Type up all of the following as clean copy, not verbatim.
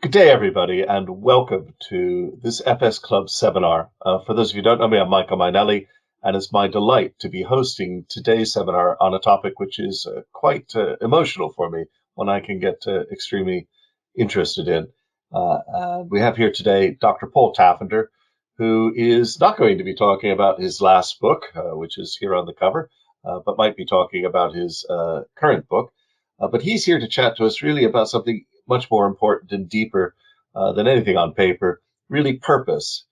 Good day, everybody, and welcome to this FS Club seminar. For those of you who don't know me, I'm Michael Mainelli, and it's my delight to be hosting today's seminar on a topic which is quite emotional for me, one I can get extremely interested in. We have here today Dr. Paul Taffender, who is not going to be talking about his last book, which is here on the cover, but might be talking about his current book. But he's here to chat to us really about something much more important and deeper than anything on paper, really purpose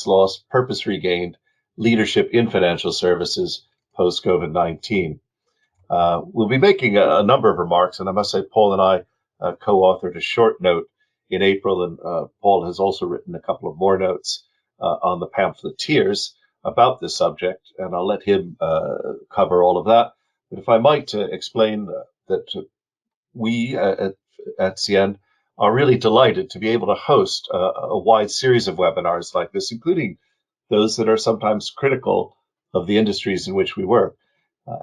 lost, purpose regained, leadership in financial services post-COVID-19. We'll be making a number of remarks, and I must say Paul and I co-authored a short note in April, and Paul has also written a couple of more notes on the pamphleteers about this subject, and I'll let him cover all of that. But if I might explain that we at CN are really delighted to be able to host a wide series of webinars like this, including those that are sometimes critical of the industries in which we work.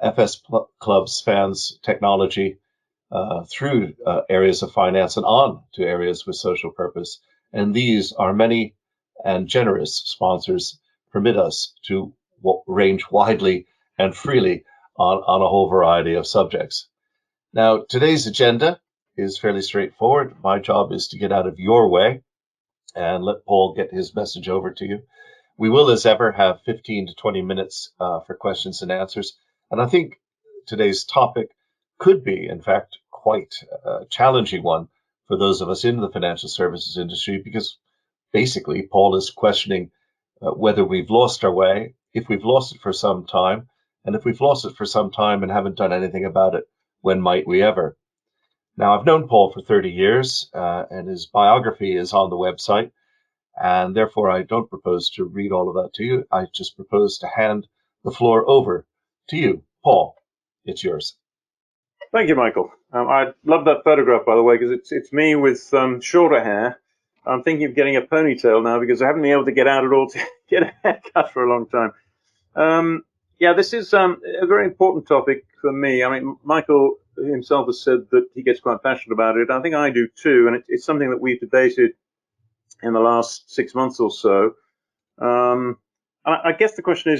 FS Club spans technology through areas of finance and on to areas with social purpose. And these, our many and generous sponsors, permit us to range widely and freely on a whole variety of subjects. Now, today's agenda is fairly straightforward. My job is to get out of your way and let Paul get his message over to you. We will, as ever, have 15 to 20 minutes for questions and answers. And I think today's topic could be, in fact, quite a challenging one for those of us in the financial services industry, because basically Paul is questioning whether we've lost our way, if we've lost it for some time, and if we've lost it for some time and haven't done anything about it, when might we ever? Now, I've known Paul for 30 years, and his biography is on the website, and therefore I don't propose to read all of that to you. I just propose to hand the floor over to you. Paul, it's yours. Thank you, Michael. I love that photograph, by the way, because it's me with shorter hair. I'm thinking of getting a ponytail now because I haven't been able to get out at all to get a haircut for a long time. Yeah, this is a very important topic for me. I mean, Michael himself has said that he gets quite passionate about it. I think I do too, and it's something that we've debated in the last 6 months or so. I guess the question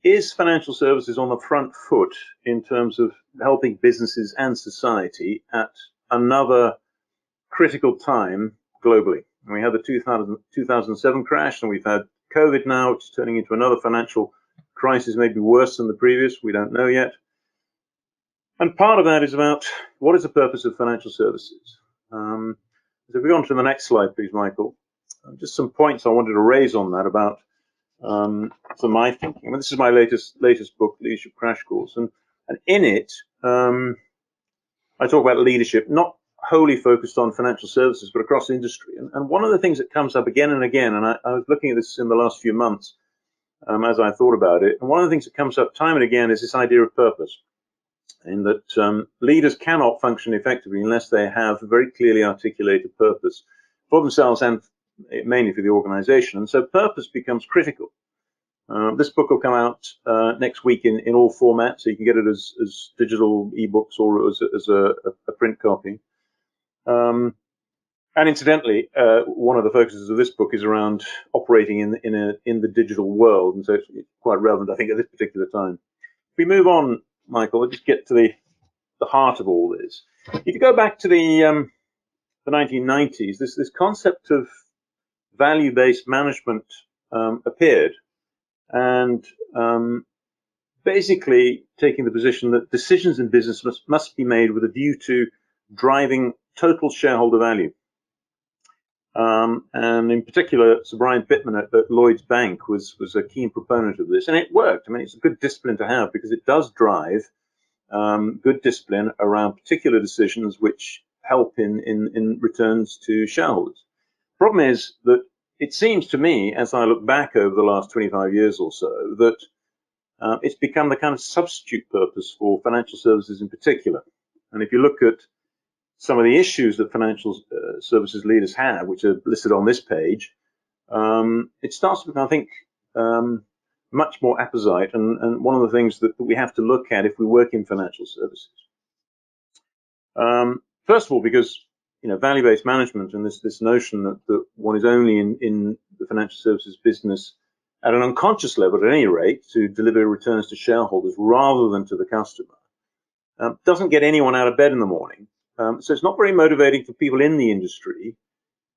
is financial services on the front foot in terms of helping businesses and society at another critical time globally? And we had the 2007 crash, and we've had COVID now, which is turning into another financial crisis, maybe worse than the previous. We don't know yet. And part of that is about what is the purpose of financial services. So if we go on to the next slide, please, Michael. Just some points I wanted to raise on that about for my thinking. I mean, this is my latest book, Leadership Crash Course, and in it I talk about leadership, not wholly focused on financial services, but across industry. And one of the things that comes up again and again, and I was looking at this in the last few months as I thought about it, and one of the things that comes up time and again is this idea of purpose, in that leaders cannot function effectively unless they have a very clearly articulated purpose for themselves and mainly for the organization. And so purpose becomes critical. This book will come out next week in all formats, so you can get it as digital ebooks or as a print copy. And incidentally, one of the focuses of this book is around operating in the digital world, and so it's quite relevant, I think, at this particular time. If we move on, Michael, let's just get to the heart of all this. If you go back to the 1990s, this concept of value-based management appeared, and basically taking the position that decisions in business must be made with a view to driving total shareholder value. And in particular, Sir Brian Pittman at Lloyd's Bank was a keen proponent of this, and it worked. I mean, it's a good discipline to have because it does drive good discipline around particular decisions which help in returns to shareholders. Problem is that it seems to me, as I look back over the last 25 years or so, that it's become the kind of substitute purpose for financial services in particular. And if you look at some of the issues that financial services leaders have, which are listed on this page, it starts to become, I think, much more apposite, and one of the things that we have to look at if we work in financial services. First of all, because value-based management and this notion that one is only in the financial services business at an unconscious level, at any rate, to deliver returns to shareholders rather than to the customer, doesn't get anyone out of bed in the morning. So it's not very motivating for people in the industry.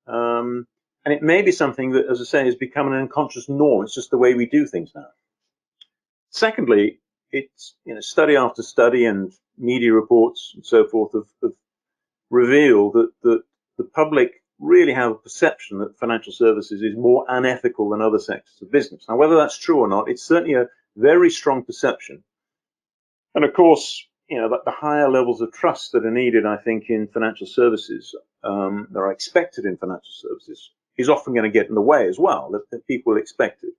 And it may be something that, as I say, has become an unconscious norm. It's just the way we do things now. Secondly, it's study after study and media reports and so forth have revealed that the public really have a perception that financial services is more unethical than other sectors of business. Now, whether that's true or not, it's certainly a very strong perception. And of course, the higher levels of trust that are needed, I think, in financial services, that are expected in financial services, is often going to get in the way as well, that people expect it.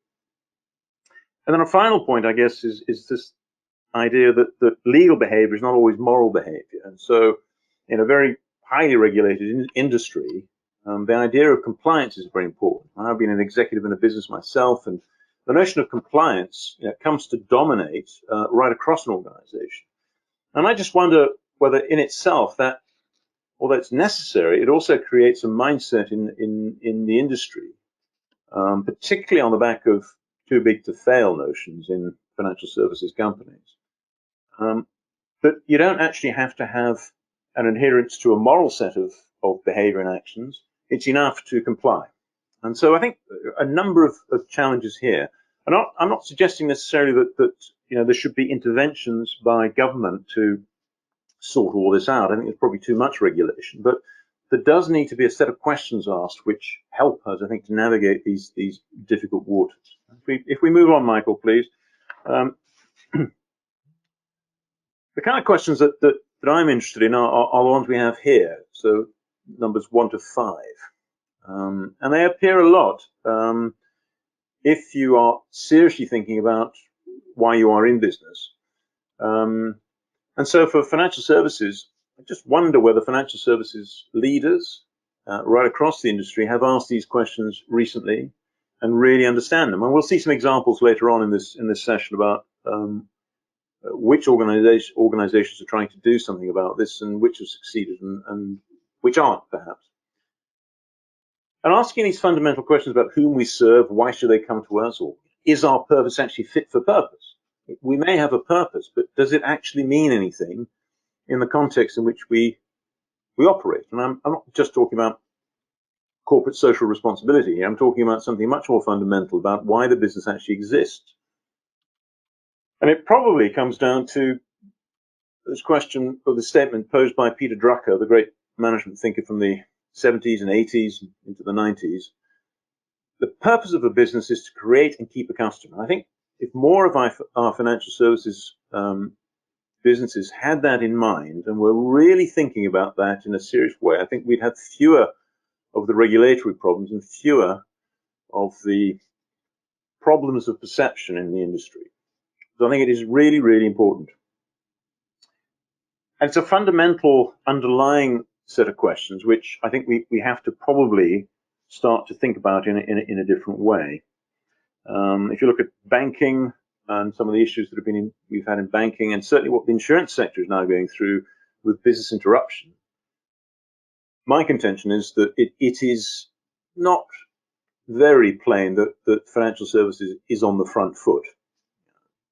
And then a final point, I guess, is this idea that legal behavior is not always moral behavior. And so in a very highly regulated industry, the idea of compliance is very important. I've been an executive in a business myself, and the notion of compliance comes to dominate right across an organization. And I just wonder whether in itself that, although it's necessary, it also creates a mindset in the industry, particularly on the back of too big to fail notions in financial services companies, that you don't actually have to have an adherence to a moral set of behavior and actions. It's enough to comply. And so I think a number of challenges here. And I'm not suggesting necessarily that there should be interventions by government to sort all this out. I think there's probably too much regulation, but there does need to be a set of questions asked which help us, I think, to navigate these difficult waters. If we move on, Michael, please. The kind of questions that I'm interested in are the ones we have here. So numbers 1 to 5. And they appear a lot if you are seriously thinking about why you are in business. And so for financial services, I just wonder whether financial services leaders right across the industry have asked these questions recently and really understand them. And we'll see some examples later on in this session about which organizations are trying to do something about this and which have succeeded and which aren't, perhaps. And asking these fundamental questions about whom we serve, why should they come to us, or is our purpose actually fit for purpose? We may have a purpose, but does it actually mean anything in the context in which we operate? And I'm not just talking about corporate social responsibility here. I'm talking about something much more fundamental about why the business actually exists. And it probably comes down to this question, or the statement posed by Peter Drucker, the great management thinker from the 70s and 80s into the 90s. The purpose of a business is to create and keep a customer. I think if more of our financial services businesses had that in mind and were really thinking about that in a serious way, I think we'd have fewer of the regulatory problems and fewer of the problems of perception in the industry. So I think it is really, really important. And it's a fundamental underlying set of questions which I think we have to probably start to think about in a different way. If you look at banking and some of the issues that we've had in banking, and certainly what the insurance sector is now going through with business interruption, my contention is that it is not very plain that financial services is on the front foot.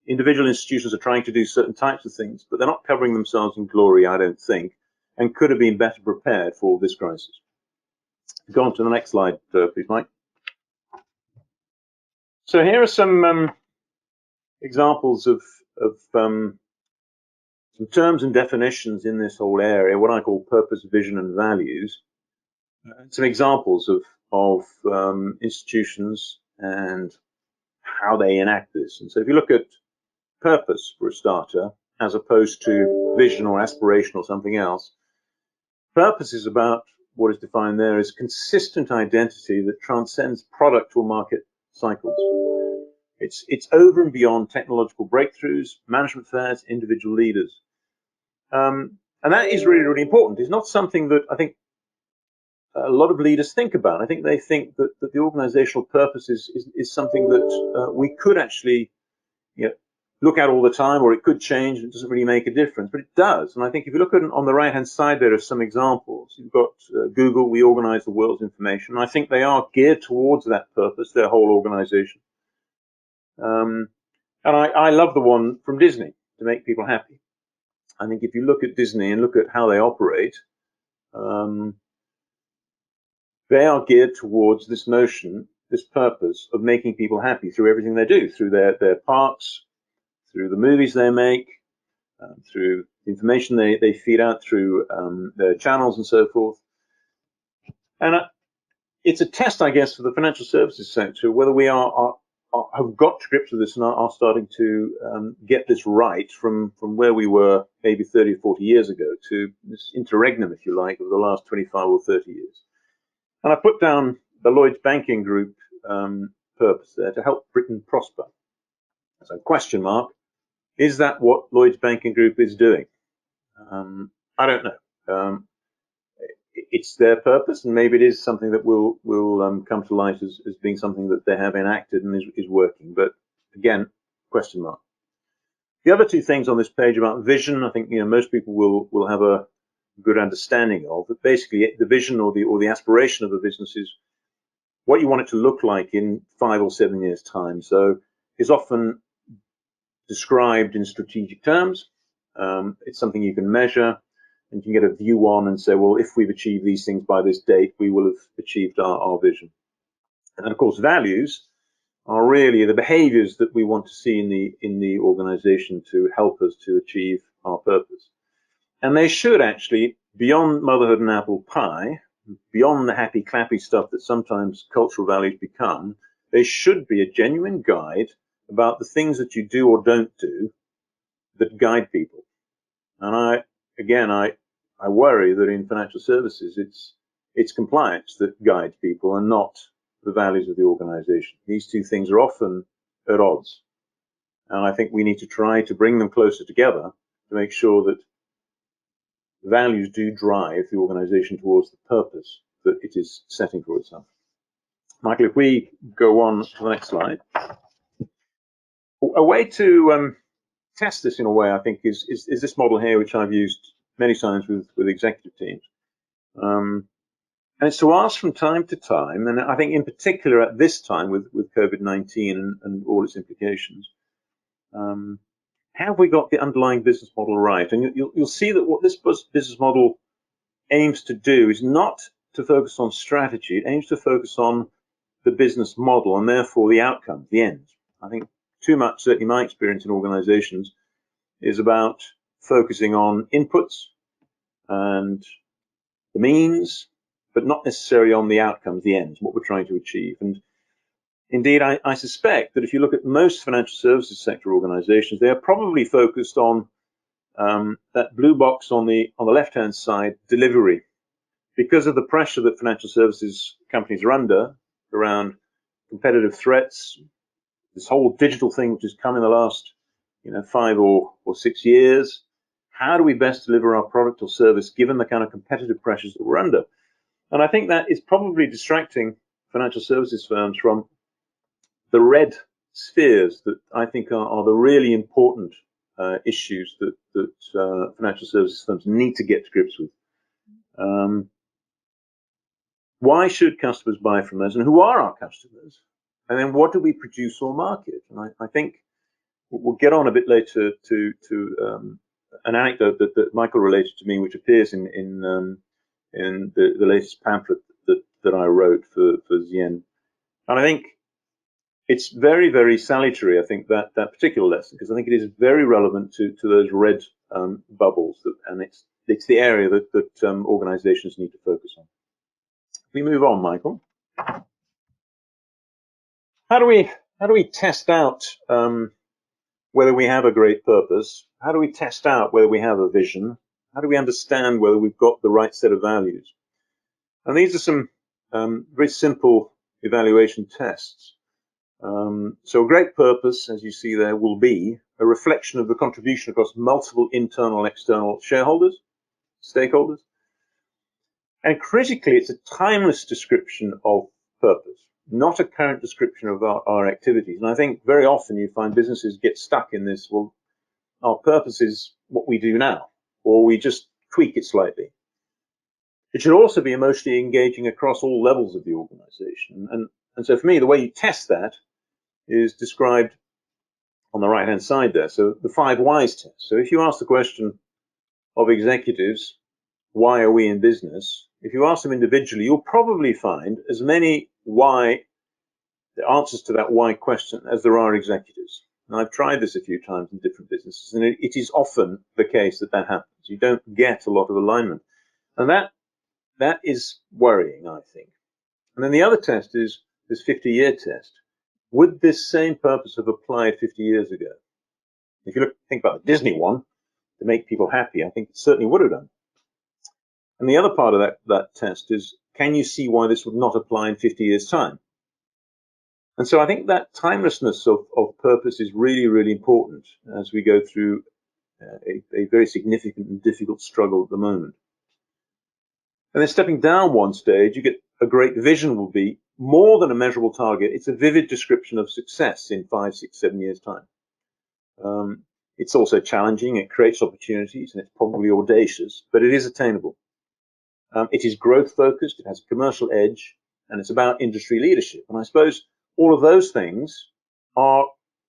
Individual institutions are trying to do certain types of things, but they're not covering themselves in glory, I don't think, and could have been better prepared for this crisis. Go on to the next slide, please, Mike. So here are some examples of some terms and definitions in this whole area, what I call purpose, vision, and values. Some examples of institutions and how they enact this. And so if you look at purpose for a starter, as opposed to vision or aspiration or something else, purpose is about what is defined there as consistent identity that transcends product or market cycles. It's over and beyond technological breakthroughs, management fairs, individual leaders. And that is really, really important. It's not something that I think a lot of leaders think about. I think they think that the organizational purpose is something that we could actually look at all the time, or it could change. It doesn't really make a difference, but it does. And I think if you look at on the right-hand side, there are some examples. You've got Google. We organize the world's information. I think they are geared towards that purpose, their whole organization. And I love the one from Disney, to make people happy. I think if you look at Disney and look at how they operate, they are geared towards this notion, this purpose of making people happy through everything they do, through their parks, through the movies they make, through the information they feed out through their channels and so forth. And it's a test, I guess, for the financial services sector, whether we have got to grips with this and are starting to get this right from where we were maybe 30 or 40 years ago to this interregnum, if you like, of the last 25 or 30 years. And I put down the Lloyds Banking Group purpose there, to help Britain prosper. So question mark, is that what Lloyds Banking Group is doing? I don't know. It's their purpose, and maybe it is something that will come to light as being something that they have enacted and is working. But again, question mark. The other two things on this page about vision, I think most people will have a good understanding of. But basically, the vision or the aspiration of a business is what you want it to look like in 5 or 7 years' time. So it's often described in strategic terms. It's something you can measure and you can get a view on and say, well, if we've achieved these things by this date, we will have achieved our vision. And then, of course, values are really the behaviors that we want to see in the organization to help us to achieve our purpose. And they should actually, beyond motherhood and apple pie, beyond the happy clappy stuff that sometimes cultural values become, they should be a genuine guide about the things that you do or don't do that guide people. And I worry that in financial services, it's compliance that guides people and not the values of the organization. These two things are often at odds. And I think we need to try to bring them closer together to make sure that values do drive the organization towards the purpose that it is setting for itself. Michael, if we go on to the next slide. A way to test this in a way, I think, is this model here, which I've used many times with executive teams. And it's to ask from time to time, and I think in particular at this time with COVID-19 and all its implications, have we got the underlying business model right? And you'll see that what this business model aims to do is not to focus on strategy. It aims to focus on the business model and therefore the outcome, the end. I think too much, certainly my experience in organizations, is about focusing on inputs and the means, but not necessarily on the outcomes, the ends, what we're trying to achieve. And indeed, I suspect that if you look at most financial services sector organizations, they are probably focused on that blue box on the left-hand side, delivery, because of the pressure that financial services companies are under around competitive threats, this whole digital thing which has come in the last 5 or 6 years. How do we best deliver our product or service given the kind of competitive pressures that we're under? And I think that is probably distracting financial services firms from the red spheres that I think are the really important issues that financial services firms need to get to grips with. Why should customers buy from us, and who are our customers? And then what do we produce or market? And I think we'll get on a bit later to an anecdote that Michael related to me, which appears in the latest pamphlet that I wrote for Zien. And I think it's very, very salutary, I think, that particular lesson, because I think it is very relevant to those red bubbles, and it's the area that organizations need to focus on. We move on, Michael. How do we test out whether we have a great purpose? How do we test out whether we have a vision? How do we understand whether we've got the right set of values? And these are some very simple evaluation tests. So a great purpose, as you see there, will be a reflection of the contribution across multiple internal and external shareholders, stakeholders. And critically, it's a timeless description of purpose. not a current description of our activities. And I think very often you find businesses get stuck in this, well, our purpose is what we do now, or we just tweak it slightly. It should also be emotionally engaging across all levels of the organization. And so for me, the way you test that is described on the right-hand side there. So the 5 whys test. So if you ask the question of executives, why are we in business? If you ask them individually, you'll probably find as many why, the answers to that why question, as there are executives. And I've tried this a few times in different businesses, and it is often the case that happens. You don't get a lot of alignment. And that is worrying, I think. And then the other test is this 50-year test. Would this same purpose have applied 50 years ago? If you think about the Disney one, to make people happy, I think it certainly would have done. And the other part of that test is, can you see why this would not apply in 50 years' time? And so I think that timelessness of purpose is really, really important as we go through a very significant and difficult struggle at the moment. And then stepping down one stage, you get a great vision will be more than a measurable target. It's a vivid description of success in 5, 6, 7 years' time. It's also challenging. It creates opportunities, and it's probably audacious, but it is attainable. It is growth focused. It has a commercial edge, and it's about industry leadership. And I suppose all of those things are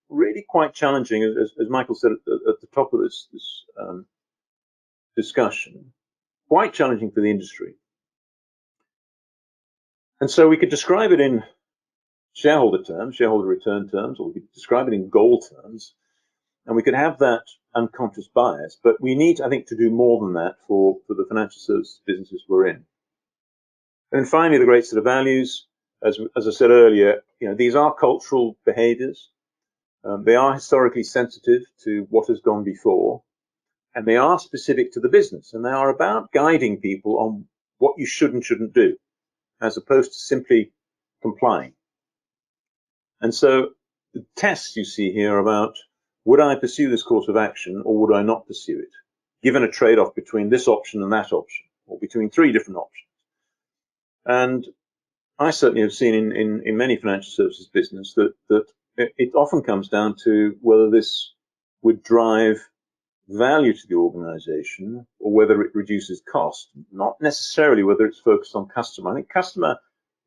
really quite challenging, as Michael said at the top of this discussion, quite challenging for the industry. And so we could describe it in shareholder terms, shareholder return terms, or we could describe it in goal terms, and we could have that unconscious bias. But we need, I think, to do more than that for the financial services businesses we're in. And then finally, the great set of values. As I said earlier, these are cultural behaviors. They are historically sensitive to what has gone before, and they are specific to the business, and they are about guiding people on what you should and shouldn't do, as opposed to simply complying. And so the tests you see here are about, would I pursue this course of action or would I not pursue it, given a trade-off between this option and that option, or between 3 different options. And I certainly have seen in many financial services business that it often comes down to whether this would drive value to the organization or whether it reduces cost, not necessarily whether it's focused on customer. I think customer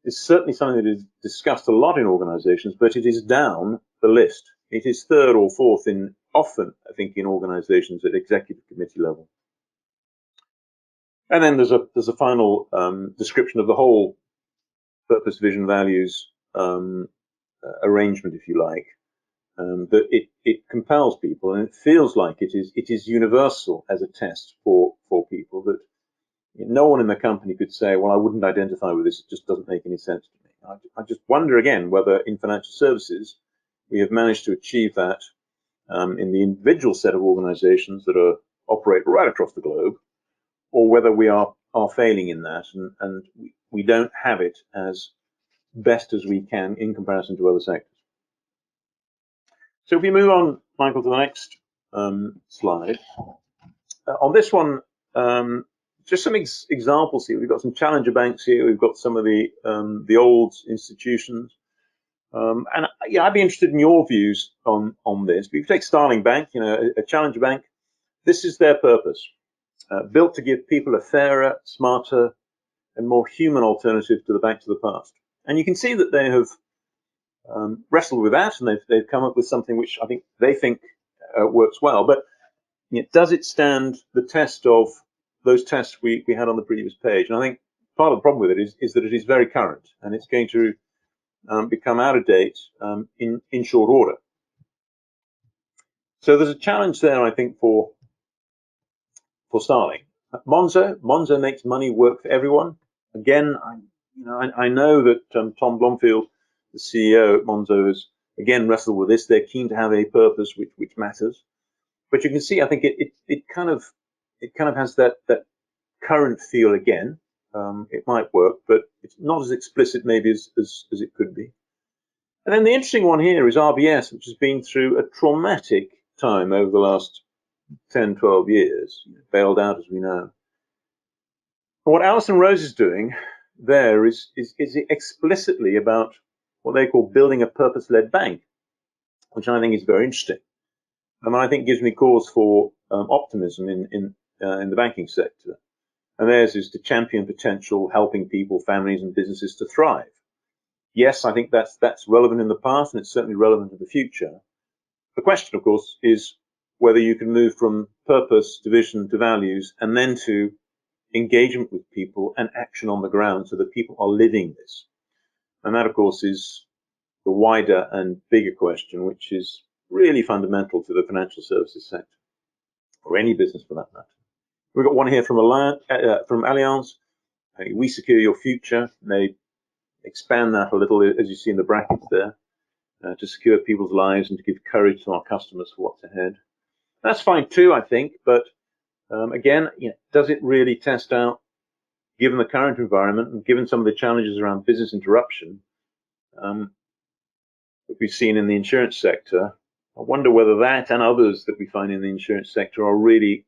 is certainly something that is discussed a lot in organizations, but it is down the list. It is 3rd or 4th often, I think, in organizations at executive committee level. And then there's a final description of the whole purpose, vision, values arrangement, if you like, that it compels people, and it feels like it is universal as a test for people, that no one in the company could say, well, I wouldn't identify with this, it just doesn't make any sense to me. I just wonder again whether in financial services we have managed to achieve that in the individual set of organizations that operate right across the globe, or whether we are failing in that, and we don't have it as best as we can in comparison to other sectors. So if we move on, Michael, to the next slide. On this one, just some examples here. We've got some challenger banks here. We've got some of the old institutions. And I'd be interested in your views on this. If you take Starling Bank, a challenger bank, this is their purpose. Built to give people a fairer, smarter, and more human alternative to the banks of the past. And you can see that they have wrestled with that, and they've come up with something which I think they think works well. But does it stand the test of those tests we had on the previous page? And I think part of the problem with it is that it is very current, and it's going to become out of date in short order. So there's a challenge there, I think, for Starling. Monzo makes money work for everyone. Again, I know that Tom Blomfield, the CEO at Monzo, has again wrestled with this. They're keen to have a purpose which matters, but you can see, I think it kind of has that current feel again. It might work, but it's not as explicit maybe as it could be. And then the interesting one here is RBS, which has been through a traumatic time over the last 10, 12 years, bailed out, as we know. But what Alison Rose is doing there is explicitly about what they call building a purpose-led bank, which I think is very interesting. And I think gives me cause for optimism in the banking sector. And theirs is to champion potential, helping people, families, and businesses to thrive. Yes, I think that's relevant in the past, and it's certainly relevant in the future. The question, of course, is whether you can move from purpose to vision to values and then to engagement with people and action on the ground so that people are living this. And that, of course, is the wider and bigger question, which is really fundamental to the financial services sector, or any business for that matter. We've got one here from Allianz. We secure your future. They expand that a little, as you see in the brackets there, to secure people's lives and to give courage to our customers for what's ahead. That's fine too, I think, but again, does it really test out, given the current environment and given some of the challenges around business interruption that we've seen in the insurance sector? I wonder whether that and others that we find in the insurance sector are really,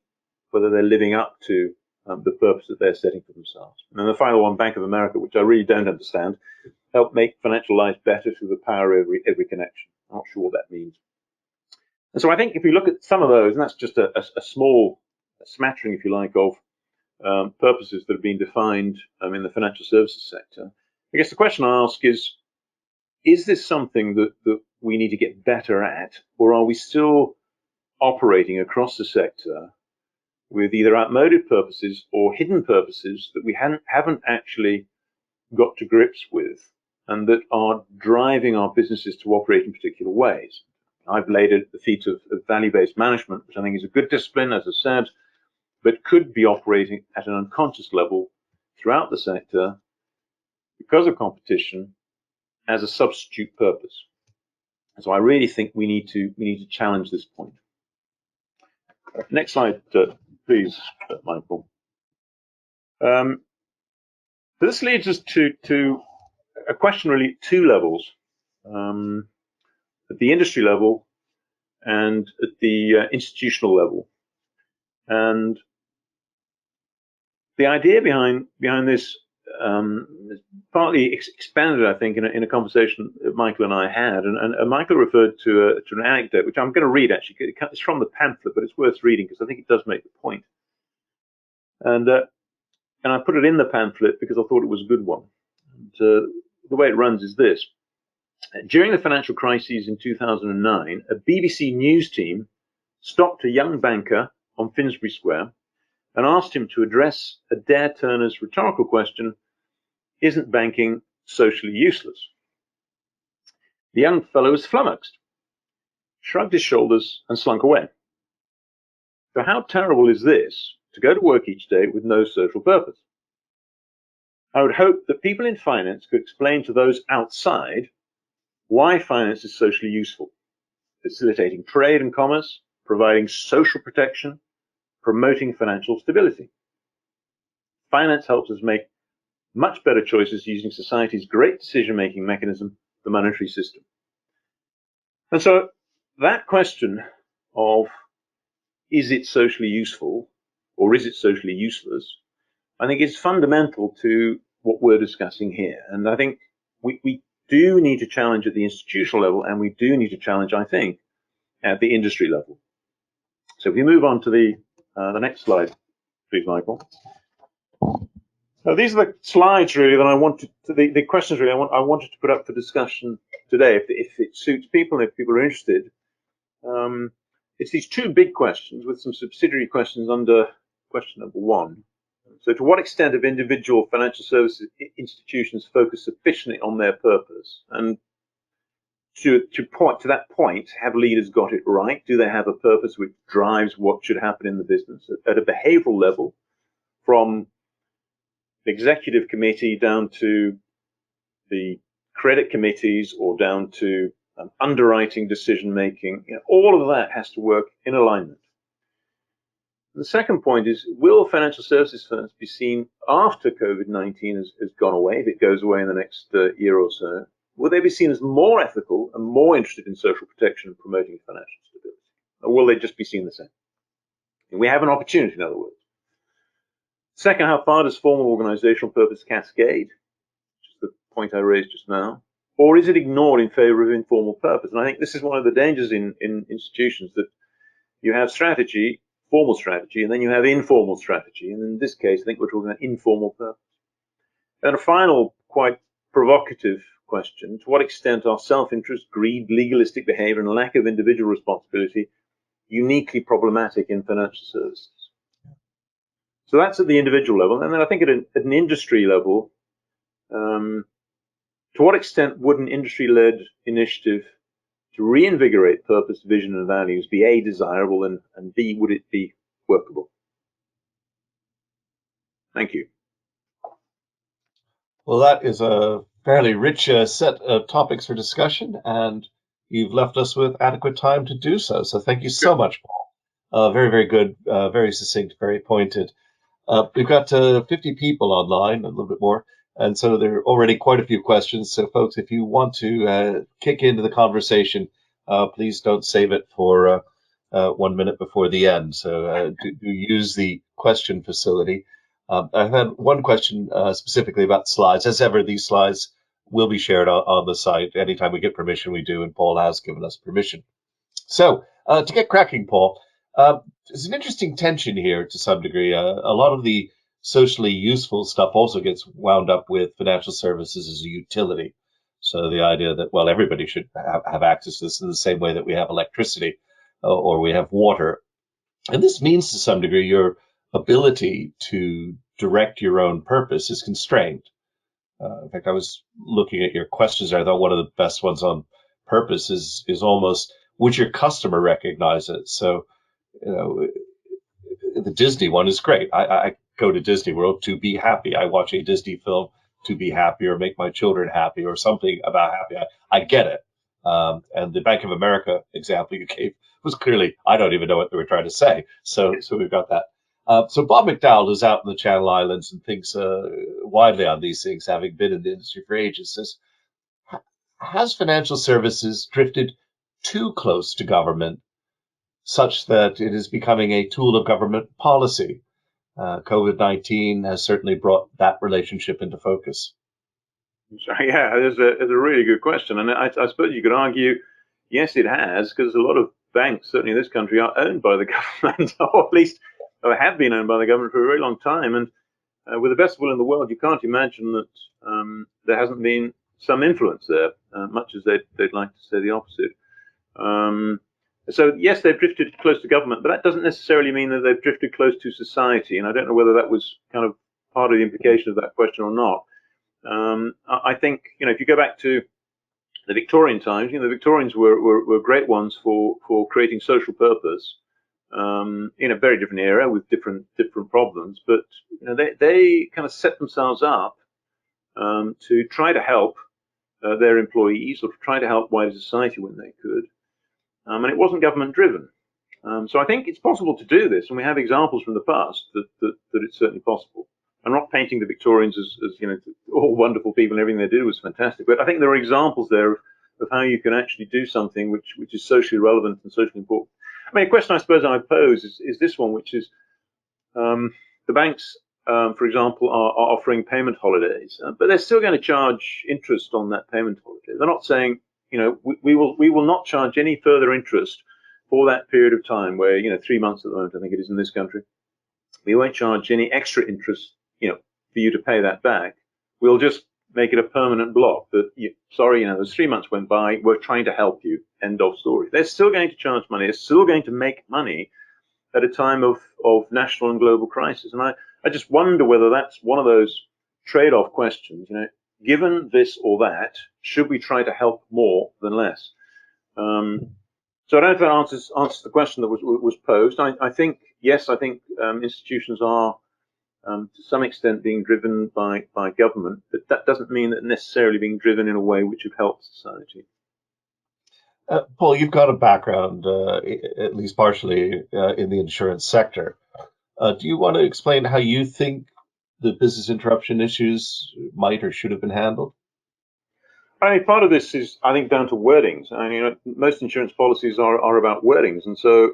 whether they're living up to the purpose that they're setting for themselves. And then the final one, Bank of America, which I really don't understand, help make financial lives better through the power of every connection. I'm not sure what that means. And so I think if you look at some of those, and that's just a small smattering, if you like, of purposes that have been defined in the financial services sector, I guess the question I ask is this something that we need to get better at, or are we still operating across the sector with either outmoded purposes or hidden purposes that we haven't actually got to grips with, and that are driving our businesses to operate in particular ways? I've laid it at the feet of value-based management, which I think is a good discipline, as I said, but could be operating at an unconscious level throughout the sector because of competition as a substitute purpose. And so I really think we need to challenge this point. Next slide, please, Michael. This leads us to a question really at two levels, at the industry level and at the institutional level. And the idea behind this is partly expanded, I think, in a conversation that Michael and I had. And Michael referred to an anecdote, which I'm going to read, actually. It's from the pamphlet, but it's worth reading because I think it does make the point. And I put it in the pamphlet because I thought it was a good one. And, the way it runs is this. During the financial crises in 2009, a BBC News team stopped a young banker on Finsbury Square and asked him to address Adair Turner's rhetorical question, "Isn't banking socially useless?" The young fellow was flummoxed, shrugged his shoulders, and slunk away. So how terrible is this, to go to work each day with no social purpose? I would hope that people in finance could explain to those outside why finance is socially useful, facilitating trade and commerce, providing social protection, promoting financial stability. Finance helps us make much better choices using society's great decision-making mechanism, the monetary system. And so that question of, is it socially useful or is it socially useless, I think is fundamental to what we're discussing here. And I think we do need to challenge at the institutional level, and we do need to challenge, I think, at the industry level. So if we move on to the next slide, please, Michael. So these are the slides really that I wanted to, the questions really I wanted to put up for discussion today, if it suits people, if people are interested. It's these two big questions with some subsidiary questions under question number one. So to what extent have individual financial services institutions focused sufficiently on their purpose? And to point to that point, have leaders got it right? Do they have a purpose which drives what should happen in the business at a behavioral level, from the executive committee down to the credit committees or down to underwriting decision making? All of that has to work in alignment. The second point is, will financial services firms be seen after COVID-19 has gone away, if it goes away in the next year or so, will they be seen as more ethical and more interested in social protection and promoting financial stability? Or will they just be seen the same? And we have an opportunity, in other words. Second, how far does formal organizational purpose cascade? Which is the point I raised just now. or is it ignored in favor of informal purpose? And I think this is one of the dangers in institutions, that you have strategy, formal strategy, and then you have informal strategy. And in this case, I think we're talking about informal purpose. And a final, quite provocative question: to what extent are self-interest, greed, legalistic behavior, and lack of individual responsibility uniquely problematic in financial services? So that's at the individual level. And then I think at an industry level, to what extent would an industry-led initiative to reinvigorate purpose, vision, and values be A, desirable, and B, would it be workable? Thank you. Well, that is a fairly rich set of topics for discussion, and you've left us with adequate time to do so. So thank you so much, Paul. Very, very good, very succinct, very pointed. We've got 50 people online, a little bit more, and so there are already quite a few questions. So, folks, if you want to kick into the conversation, please don't save it for 1 minute before the end. So do use the question facility. I've had one question specifically about slides. As ever, these slides will be shared on the site. Anytime we get permission, we do, and Paul has given us permission. So to get cracking, Paul, there's an interesting tension here to some degree. A lot of the socially useful stuff also gets wound up with financial services as a utility. So the idea that, well, everybody should have access to this in the same way that we have electricity or we have water. And this means to some degree your ability to direct your own purpose is constrained. In fact, I was looking at your questions. I thought one of the best ones on purpose is almost, would your customer recognize it? So, you know, the Disney one is great. I go to Disney World to be happy. I watch a Disney film to be happy or make my children happy or something about happy. I get it. And the Bank of America example you gave was clearly, I don't even know what they were trying to say. So we've got that. So Bob McDowell, who's out in the Channel Islands and thinks widely on these things, having been in the industry for ages, says, has financial services drifted too close to government such that it is becoming a tool of government policy? COVID-19 has certainly brought that relationship into focus. Yeah, it's a really good question. And I suppose you could argue, yes, it has, because a lot of banks, certainly in this country, are owned by the government, or at least have been owned by the government for a very long time. And with the best will in the world, you can't imagine that there hasn't been some influence there, much as they'd like to say the opposite. So yes, they've drifted close to government, but that doesn't necessarily mean that they've drifted close to society. And I don't know whether that was kind of part of the implication of that question or not. I think, if you go back to the Victorian times, the Victorians were great ones for creating social purpose in a very different era with different problems. But they kind of set themselves up to try to help their employees, or to try to help wider society when they could. And it wasn't government driven. So I think it's possible to do this, and we have examples from the past that it's certainly possible. I'm not painting the Victorians as all wonderful people and everything they did was fantastic, but I think there are examples there of how you can actually do something which is socially relevant and socially important. I mean, a question I suppose I pose is this one, which is the banks, for example, are offering payment holidays, but they're still going to charge interest on that payment holiday. They're not saying, we will not charge any further interest for that period of time, where 3 months at the moment, I think it is in this country. We won't charge any extra interest, for you to pay that back. We'll just make it a permanent block that, sorry, those 3 months went by, we're trying to help you, end of story. They're still going to charge money. They're still going to make money at a time of national and global crisis. And I just wonder whether that's one of those trade-off questions, given this or that, should we try to help more than less? So I don't know if that answers the question that was posed. I think, yes, I think institutions are to some extent being driven by government, but that doesn't mean that necessarily being driven in a way which would help society. Paul, you've got a background, at least partially, in the insurance sector. Do you want to explain how you think the business interruption issues might or should have been handled? I think part of this is, I think, down to wordings. I mean, most insurance policies are about wordings, and so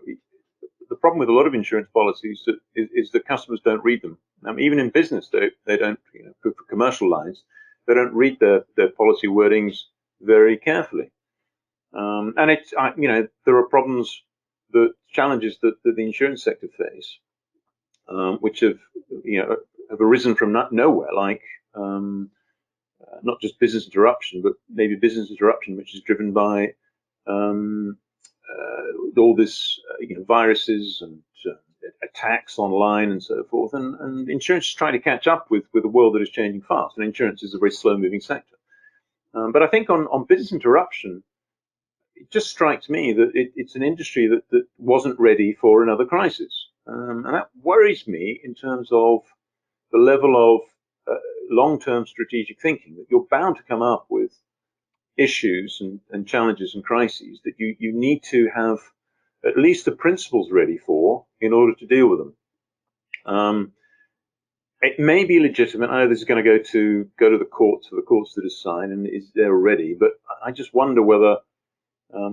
the problem with a lot of insurance policies is that customers don't read them. Even in business, they don't, for commercial lines, they don't read their policy wordings very carefully. And it's, there are problems, challenges that the insurance sector face, which have arisen from nowhere, like not just business interruption, but maybe business interruption, which is driven by all this viruses and attacks online and so forth. And insurance is trying to catch up with a world that is changing fast. And insurance is a very slow-moving sector. But I think on business interruption, it just strikes me that it's an industry that wasn't ready for another crisis. And that worries me in terms of the level of long-term strategic thinking, that you're bound to come up with issues and challenges and crises that you need to have at least the principles ready for in order to deal with them. It may be legitimate. I know this is going to go to the courts for the courts to decide, and is there already. But I just wonder whether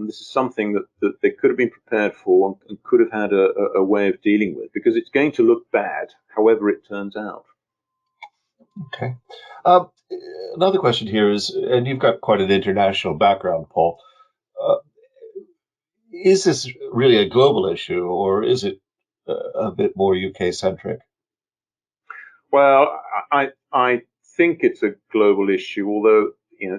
this is something that they could have been prepared for and could have had a way of dealing with, because it's going to look bad, however it turns out. Okay. Another question here is, and you've got quite an international background, Paul. Is this really a global issue, or is it a bit more UK centric? Well, I think it's a global issue, although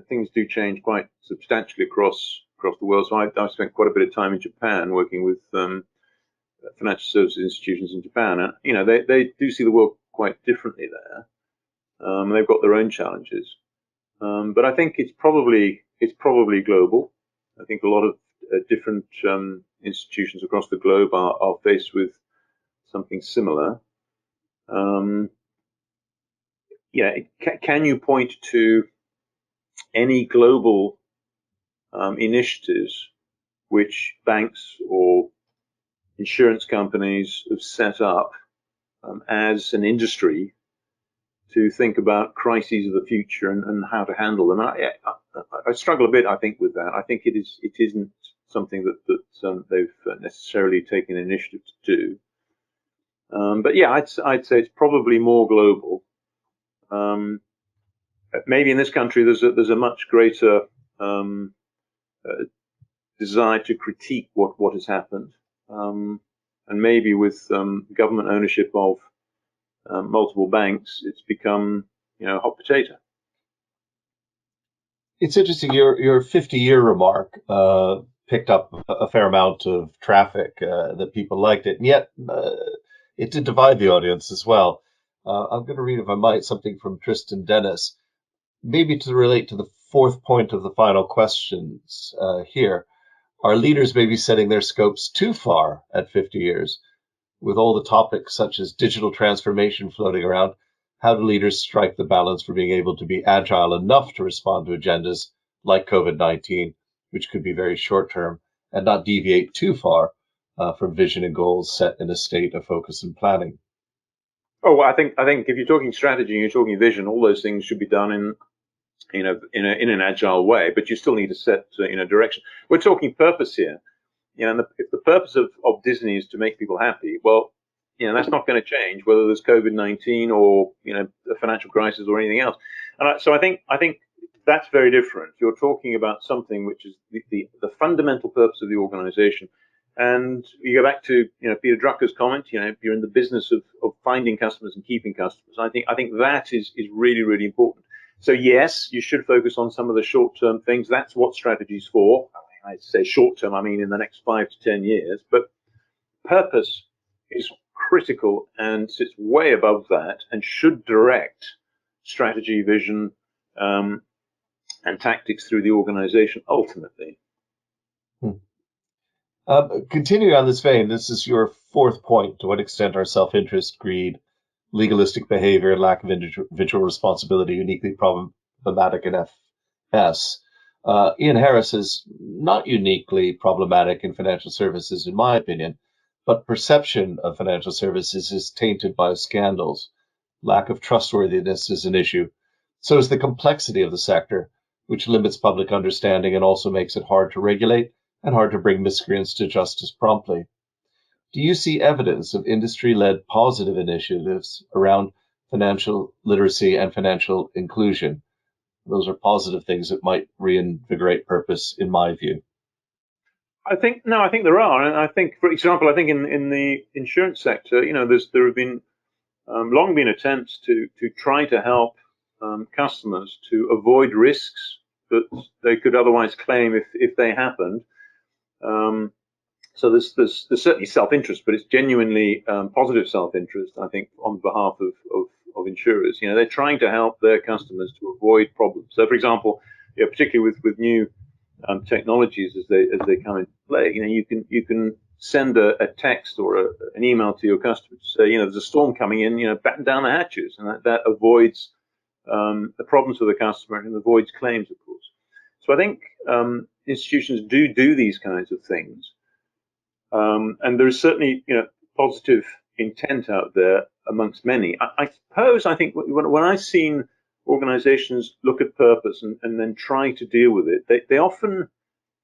things do change quite substantially across the world. So I've spent quite a bit of time in Japan working with financial services institutions in Japan, and they do see the world quite differently there. They've got their own challenges, but I think it's probably global. I think a lot of different institutions across the globe are faced with something similar. Can you point to any global initiatives which banks or insurance companies have set up as an industry to think about crises of the future and how to handle them? I struggle a bit, I think, with that. I think it isn't something that they've necessarily taken initiative to do. But yeah, I'd say it's probably more global. Maybe in this country there's a much greater desire to critique what has happened, and maybe with government ownership of multiple banks, it's become a hot potato. It's interesting. Your 50-year remark picked up a fair amount of traffic, that people liked it, and yet it did divide the audience as well. I'm going to read, if I might, something from Tristan Dennis, maybe to relate to the fourth point of the final questions here. Our leaders may be setting their scopes too far at 50 years. With all the topics such as digital transformation floating around, how do leaders strike the balance for being able to be agile enough to respond to agendas like COVID-19, which could be very short term, and not deviate too far from vision and goals set in a state of focus and planning? Oh, well, I think if you're talking strategy and you're talking vision, all those things should be done in an agile way, but you still need to set direction. We're talking purpose here. And if the purpose of Disney is to make people happy, well, that's not going to change whether there's COVID-19 or a financial crisis or anything else. And so I think that's very different. You're talking about something which is the fundamental purpose of the organization. And you go back to Peter Drucker's comment. You're in the business of finding customers and keeping customers. I think that is really, really important. So yes, you should focus on some of the short-term things. That's what strategy is for. I say short-term, I mean in the next 5 to 10 years. But purpose is critical and sits way above that and should direct strategy, vision, and tactics through the organization ultimately. Continuing on this vein, this is your fourth point: to what extent are self-interest, greed, legalistic behavior, and lack of individual responsibility uniquely problematic in FS? Ian Harris is not uniquely problematic in financial services, in my opinion, but perception of financial services is tainted by scandals. Lack of trustworthiness is an issue. So is the complexity of the sector, which limits public understanding and also makes it hard to regulate and hard to bring miscreants to justice promptly. Do you see evidence of industry-led positive initiatives around financial literacy and financial inclusion? those are positive things that might reinvigorate purpose, in my view. I think there are, and I think, for example, I think in the insurance sector, there have been long been attempts to try to help customers to avoid risks that they could otherwise claim if they happened. So there's certainly self-interest, but it's genuinely positive self-interest, I think, on behalf of insurers. They're trying to help their customers to avoid problems. So, for example, particularly with new technologies as they come into play, you can send a text or an email to your customer to say, there's a storm coming in, batten down the hatches, and that avoids the problems for the customer and avoids claims, of course. So I think institutions do these kinds of things. And there is certainly, positive intent out there amongst many. I think when I've seen organizations look at purpose and then try to deal with it, they often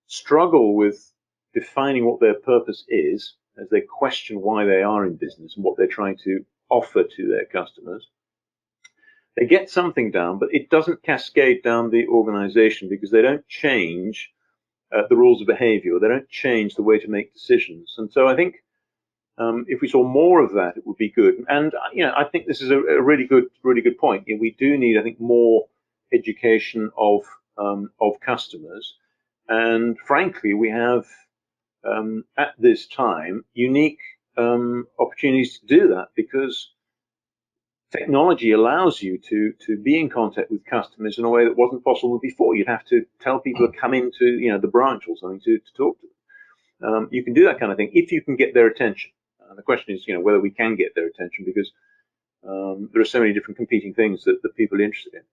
struggle with defining what their purpose is as they question why they are in business and what they're trying to offer to their customers. They get something down, but it doesn't cascade down the organization because they don't change the rules of behavior. They don't change the way to make decisions. And so I think if we saw more of that, it would be good. And I think this is a really good point. We do need, I think, more education of customers. And frankly, we have at this time unique opportunities to do that because technology allows you to be in contact with customers in a way that wasn't possible before. You'd have to tell people to come into the branch or something to talk to them. You can do that kind of thing if you can get their attention. The question is, whether we can get their attention because there are so many different competing things that people are interested in.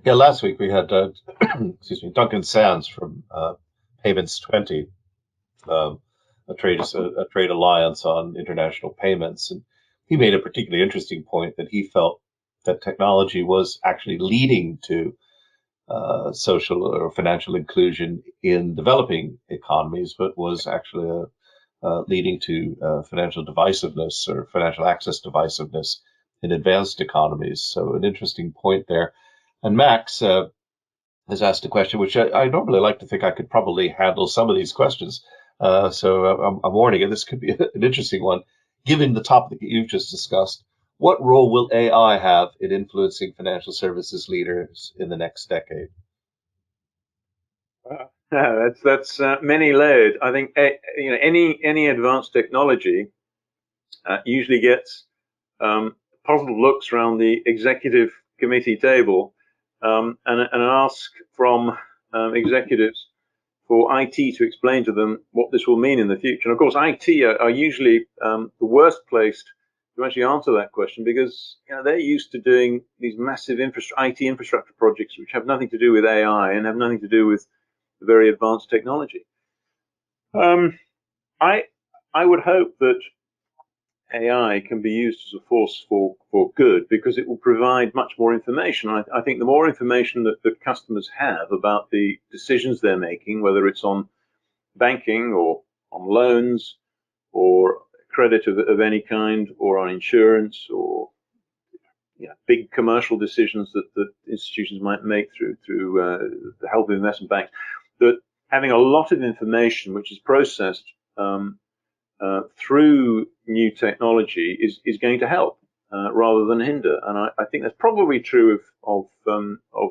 Yeah, last week we had excuse me, Duncan Sands from Payments 20, a trade alliance on international payments, and he made a particularly interesting point that he felt that technology was actually leading to social or financial inclusion in developing economies, but was actually leading to financial divisiveness or financial access divisiveness in advanced economies. So an interesting point there. And Max has asked a question, which I normally like to think I could probably handle some of these questions. So I'm warning you, this could be an interesting one. Given the topic that you've just discussed, what role will AI have in influencing financial services leaders in the next decade? That's many layered. I think any advanced technology usually gets puzzled looks around the executive committee table and an ask from executives for IT to explain to them what this will mean in the future. And of course, IT are usually the worst placed to actually answer that question because they're used to doing these massive IT infrastructure projects which have nothing to do with AI and have nothing to do with very advanced technology. I would hope that AI can be used as a force for good because it will provide much more information. I think the more information that customers have about the decisions they're making, whether it's on banking or on loans or credit of any kind or on insurance or big commercial decisions that institutions might make through the help of investment banks, that having a lot of information which is processed through new technology is going to help rather than hinder. And I think that's probably true of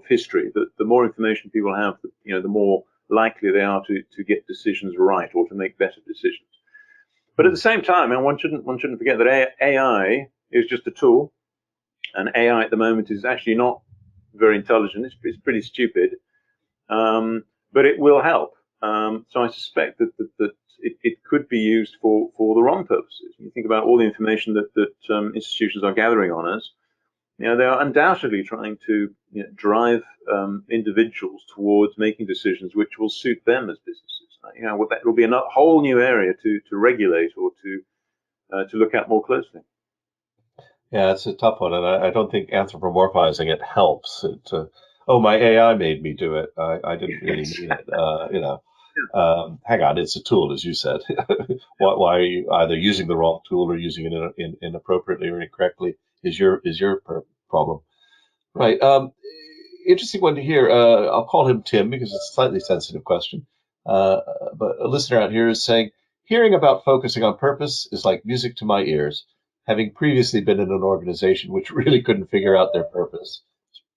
history, that the more information people have, the more likely they are to get decisions right or to make better decisions. But at the same time, and one shouldn't forget that AI is just a tool, and AI at the moment is actually not very intelligent. It's pretty stupid, but it will help. So I suspect that it could be used for the wrong purposes. When you think about all the information that institutions are gathering on us, they are undoubtedly trying to drive individuals towards making decisions which will suit them as businesses. That will be a whole new area to regulate or to look at more closely. Yeah, it's a tough one, and I don't think anthropomorphizing it helps. My AI made me do it. I didn't really mean it. Hang on, it's a tool, as you said. Why are you either using the wrong tool or using it inappropriately or incorrectly is your problem. Right. Interesting one to hear. I'll call him Tim because it's a slightly sensitive question. Uh, but a listener out here is saying, hearing about focusing on purpose is like music to my ears, having previously been in an organization which really couldn't figure out their purpose.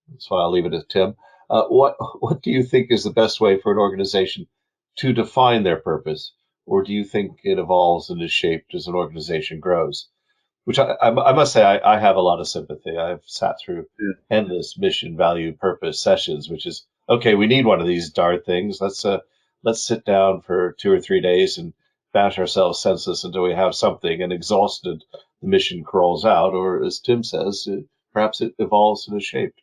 That's why I'll leave it at Tim. What do you think is the best way for an organization to define their purpose, or do you think it evolves and is shaped as an organization grows? Which I must say I have a lot of sympathy. I've sat through Yeah. endless mission, value, purpose sessions, which is okay. We need one of these darn things. Let's sit down for 2 or 3 days and bash ourselves senseless until we have something. And exhausted, the mission crawls out, or as Tim says, perhaps it evolves and is shaped.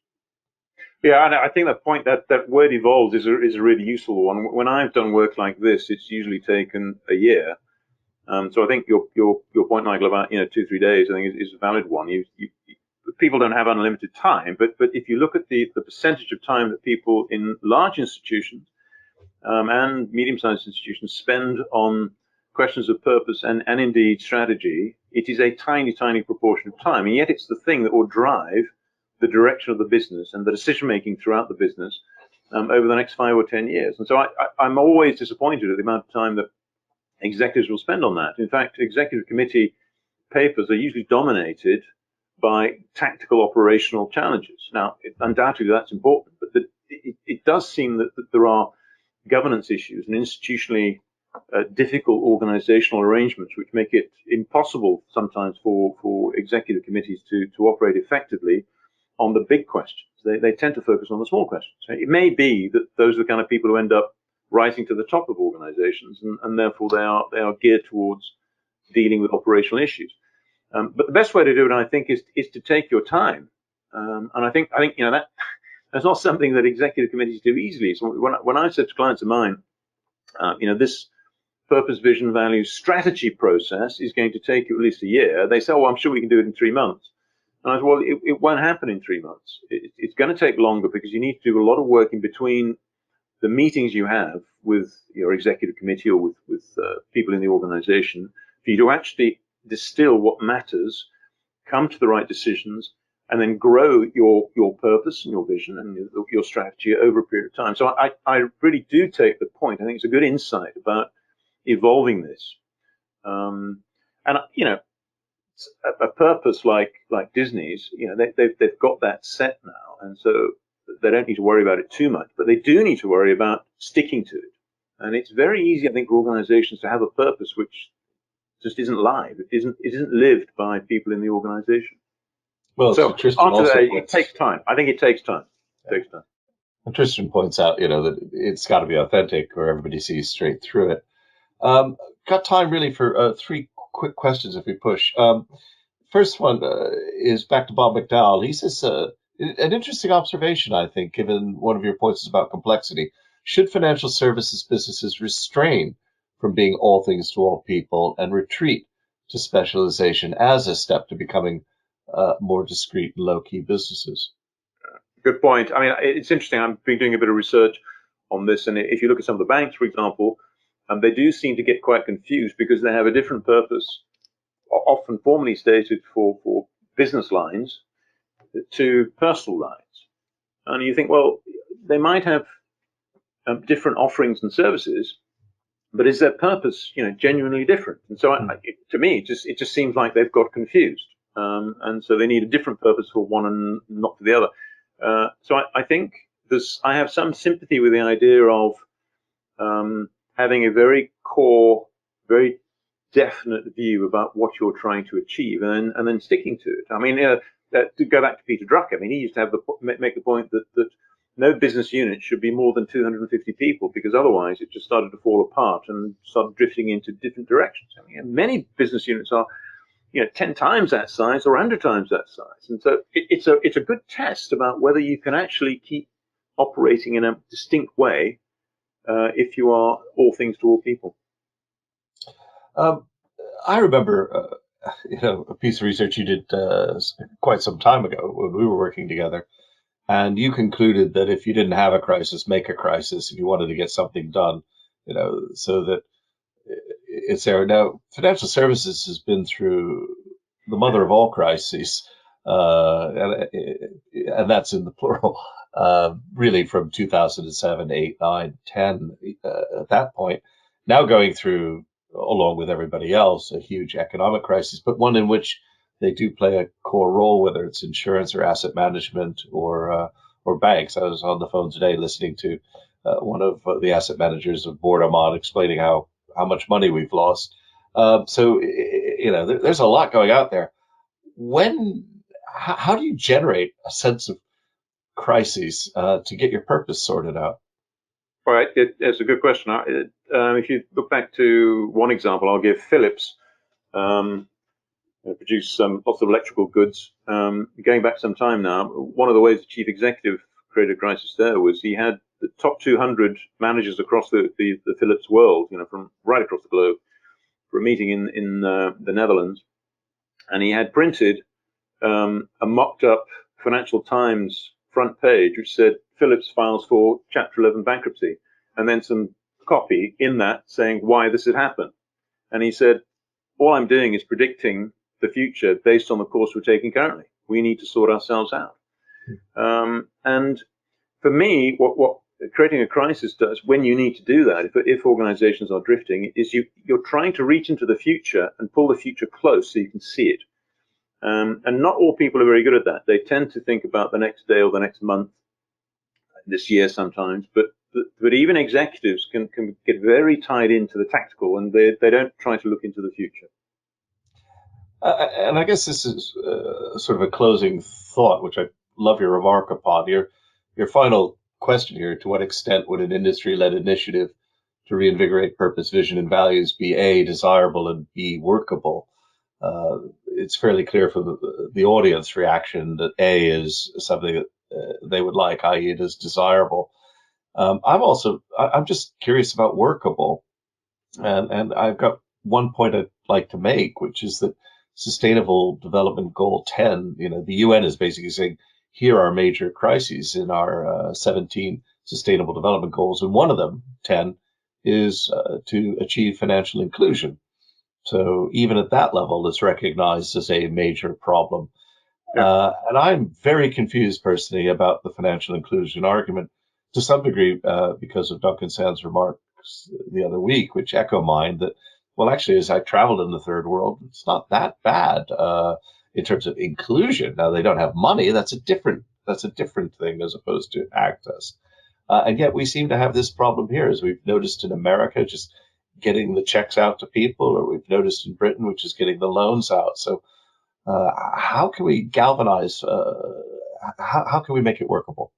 Yeah, and I think that point, that word evolves is a really useful one. When I've done work like this, it's usually taken a year. So I think your point, Michael, about 2 3 days, I think is a valid one. People don't have unlimited time, but if you look at the percentage of time that people in large institutions and medium-sized institutions spend on questions of purpose and indeed strategy, it is a tiny, tiny proportion of time, and yet it's the thing that will drive the direction of the business and the decision-making throughout the business over the next 5 or 10 years. And so I'm always disappointed at the amount of time that executives will spend on that. In fact, executive committee papers are usually dominated by tactical operational challenges. Now, undoubtedly that's important, but it does seem that there are governance issues and institutionally difficult organizational arrangements which make it impossible sometimes for executive committees to operate effectively on the big questions. They tend to focus on the small questions. It may be that those are the kind of people who end up rising to the top of organizations, and therefore they are geared towards dealing with operational issues. But the best way to do it, I think, is to take your time. And I think that's not something that executive committees do easily. So when I said to clients of mine, this purpose, vision, values, strategy process is going to take you at least a year, they say, "Oh, I'm sure we can do it in 3 months." And I said, "Well, it won't happen in 3 months. It's going to take longer because you need to do a lot of work in between the meetings you have with your executive committee or with people in the organization for you to actually distill what matters, come to the right decisions, and then grow your purpose and your vision and your strategy over a period of time." So I really do take the point. I think it's a good insight about evolving this. And a purpose like Disney's, they've got that set now, and so they don't need to worry about it too much. But they do need to worry about sticking to it. And it's very easy, I think, for organizations to have a purpose which just isn't live. It isn't lived by people in the organization. Well, So Tristan answer also that, it points, takes time. I think it takes time. It takes time. and Tristan points out, that it's got to be authentic, or everybody sees straight through it. Got time really for three quick questions if we push. First one is back to Bob McDowell. He says, an interesting observation, I think, given one of your points is about complexity. Should financial services businesses restrain from being all things to all people and retreat to specialization as a step to becoming more discrete and low-key businesses? Good point. I mean, it's interesting. I've been doing a bit of research on this, and if you look at some of the banks, for example, they do seem to get quite confused because they have a different purpose, often formally stated for business lines to personal lines. And you think, well, they might have different offerings and services, but is their purpose, genuinely different? And so, to me, it just seems like they've got confused, and so they need a different purpose for one and not for the other. So I think I have some sympathy with the idea of having a very core, very definite view about what you're trying to achieve, and then sticking to it. I mean, to go back to Peter Drucker, I mean, he used to make the point that no business unit should be more than 250 people, because otherwise it just started to fall apart and started drifting into different directions. I mean, many business units are 10 times that size or 100 times that size. And so it's a good test about whether you can actually keep operating in a distinct way if you are all things to all people. I remember, a piece of research you did quite some time ago when we were working together, and you concluded that if you didn't have a crisis, make a crisis if you wanted to get something done, so that it's there. Now, financial services has been through the mother of all crises. and that's in the plural, really from 2007, 8, 9, 10, at that point, now going through, along with everybody else, a huge economic crisis, but one in which they do play a core role, whether it's insurance or asset management or banks. I was on the phone today listening to one of the asset managers of Bourdamont explaining how much money we've lost. So, there's a lot going out there. How do you generate a sense of crises to get your purpose sorted out? All right, it's a good question. If you look back to one example, I'll give Philips. Produce lots of electrical goods. Going back some time now, one of the ways the chief executive created a crisis there was he had the top 200 managers across the Philips world, from right across the globe, for a meeting in the Netherlands, and he had printed a mocked-up Financial Times front page which said Philips files for Chapter 11 bankruptcy, and then some copy in that saying why this had happened. And he said, all I'm doing is predicting the future based on the course we're taking currently. We need to sort ourselves out. And for me, what creating a crisis does, when you need to do that, if organizations are drifting, is you're trying to reach into the future and pull the future close so you can see it. And not all people are very good at that. They tend to think about the next day or the next month, this year sometimes, but even executives can get very tied into the tactical, and they don't try to look into the future. And I guess this is sort of a closing thought, which I love your remark upon. Your final question here: to what extent would an industry-led initiative to reinvigorate purpose, vision, and values be A, desirable, and B, workable? It's fairly clear from the audience reaction that A is something that they would like, i.e., it is desirable. I'm just curious about workable, and I've got one point I'd like to make, which is that Sustainable Development Goal 10, the UN is basically saying, here are major crises in our 17 Sustainable Development Goals, and one of them, 10, is to achieve financial inclusion. So even at that level, it's recognized as a major problem. And I'm very confused personally about the financial inclusion argument to some degree because of Duncan Sand's remarks the other week, which echo mine that, well, actually, as I traveled in the third world, it's not that bad in terms of inclusion. Now, they don't have money. That's a different thing as opposed to access. And yet we seem to have this problem here, as we've noticed in America, just getting the checks out to people, or we've noticed in Britain, which is getting the loans out. So how can we galvanize, how can we make it workable?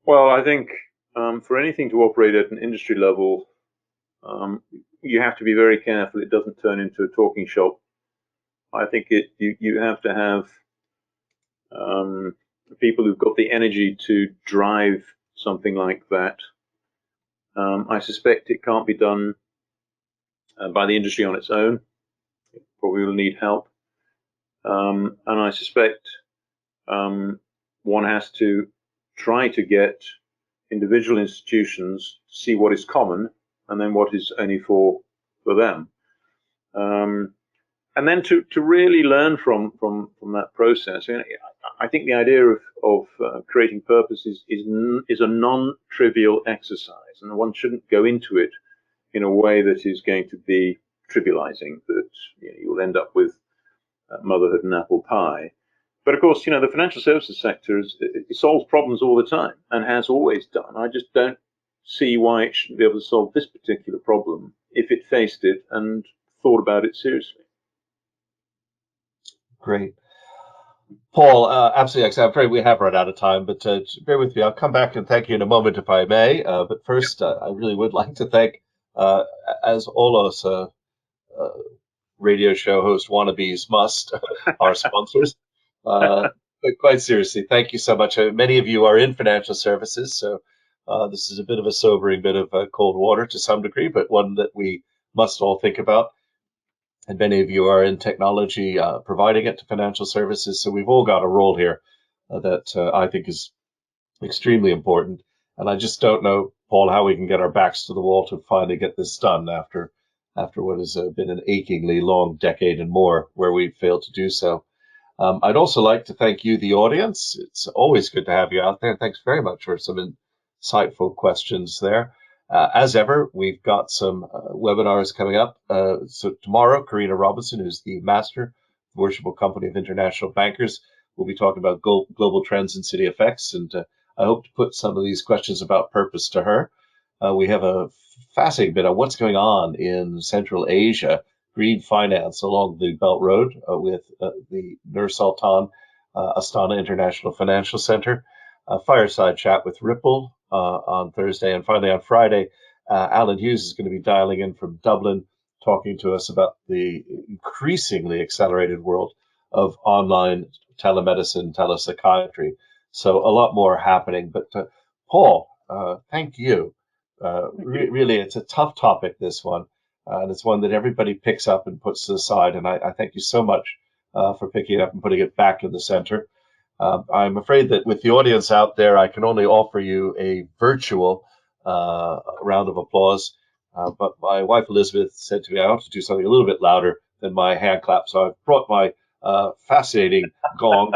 Well, I think for anything to operate at an industry level, you have to be very careful it doesn't turn into a talking shop. I think you have to have people who've got the energy to drive something like that. I suspect it can't be done by the industry on its own. It probably will need help. And I suspect one has to try to get individual institutions to see what is common and then what is only for them. And then to really learn from that process. I think the idea of creating purpose is a non-trivial exercise, and one shouldn't go into it in a way that is going to be trivializing, that you'll end up with motherhood and apple pie. But of course, the financial services sector it solves problems all the time and has always done. I just don't see why it shouldn't be able to solve this particular problem if it faced it and thought about it seriously. Great. Paul, absolutely. I'm afraid we have run out of time, but bear with me. I'll come back and thank you in a moment if I may. But first, I really would like to thank, as all us radio show host wannabes must, our sponsors. But quite seriously, thank you so much. Many of you are in financial services, so this is a bit of a sobering bit of cold water to some degree, but one that we must all think about. And many of you are in technology, providing it to financial services. So we've all got a role here that I think is extremely important. And I just don't know, Paul, how we can get our backs to the wall to finally get this done after what has been an achingly long decade and more where we've failed to do so. I'd also like to thank you, the audience. It's always good to have you out there. Thanks very much for some insightful questions there. As ever, we've got some webinars coming up. So tomorrow, Karina Robinson, who's the Master Worshipful Company of International Bankers, will be talking about global trends and city effects. And I hope to put some of these questions about purpose to her. We have a fascinating bit on what's going on in Central Asia, green finance along the Belt Road with the Nur Sultan Astana International Financial Center, a fireside chat with Ripple on Thursday, and finally on Friday, Alan Hughes is going to be dialing in from Dublin, talking to us about the increasingly accelerated world of online telemedicine, telepsychiatry. So a lot more happening. But Paul, thank you. Really, it's a tough topic, this one. And it's one that everybody picks up and puts to the side. And I thank you so much for picking it up and putting it back in the center. I'm afraid that with the audience out there, I can only offer you a virtual round of applause. But my wife Elizabeth said to me, I ought to do something a little bit louder than my hand clap. So I've brought my fascinating gong.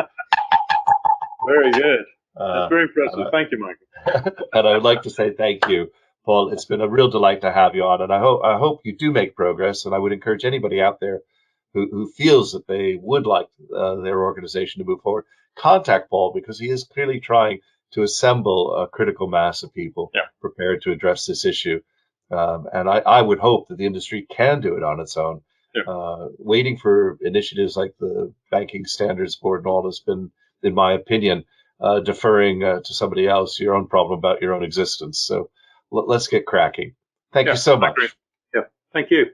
Very good. That's very impressive. Thank you, Michael. And I would like to say thank you, Paul. It's been a real delight to have you on, and I hope you do make progress. And I would encourage anybody out there who feels that they would like their organization to move forward, contact Paul, because he is clearly trying to assemble a critical mass of people prepared to address this issue. And I would hope that the industry can do it on its own. Waiting for initiatives like the Banking Standards Board and all has been, in my opinion, deferring to somebody else your own problem about your own existence. So let's get cracking. Thank you so much. Thank you.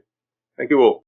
Thank you all.